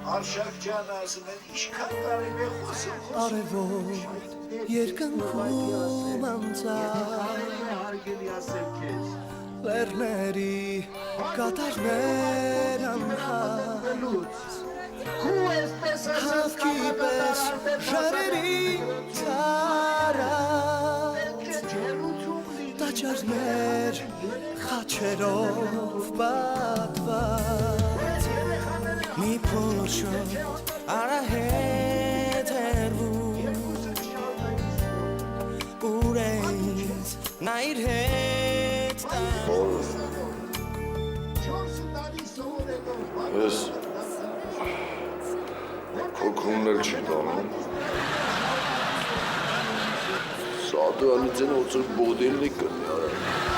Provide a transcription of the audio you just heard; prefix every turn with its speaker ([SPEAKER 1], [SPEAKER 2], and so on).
[SPEAKER 1] Արշակ ջան ասում են ինչքան կարիվ է խոսում
[SPEAKER 2] Արևոտ երկնքում անցած Լեռների կատարներ անհաց Հավքի պես ժարերի տարած Տաճարներ խաչերով պատված Մի փոշոտ արահետ հեռվում Ուր է ինձ նա իր հետ
[SPEAKER 3] Ես հոգումն էլ չի տանում Սադալիցեն ոցր բոդելնի կնի արա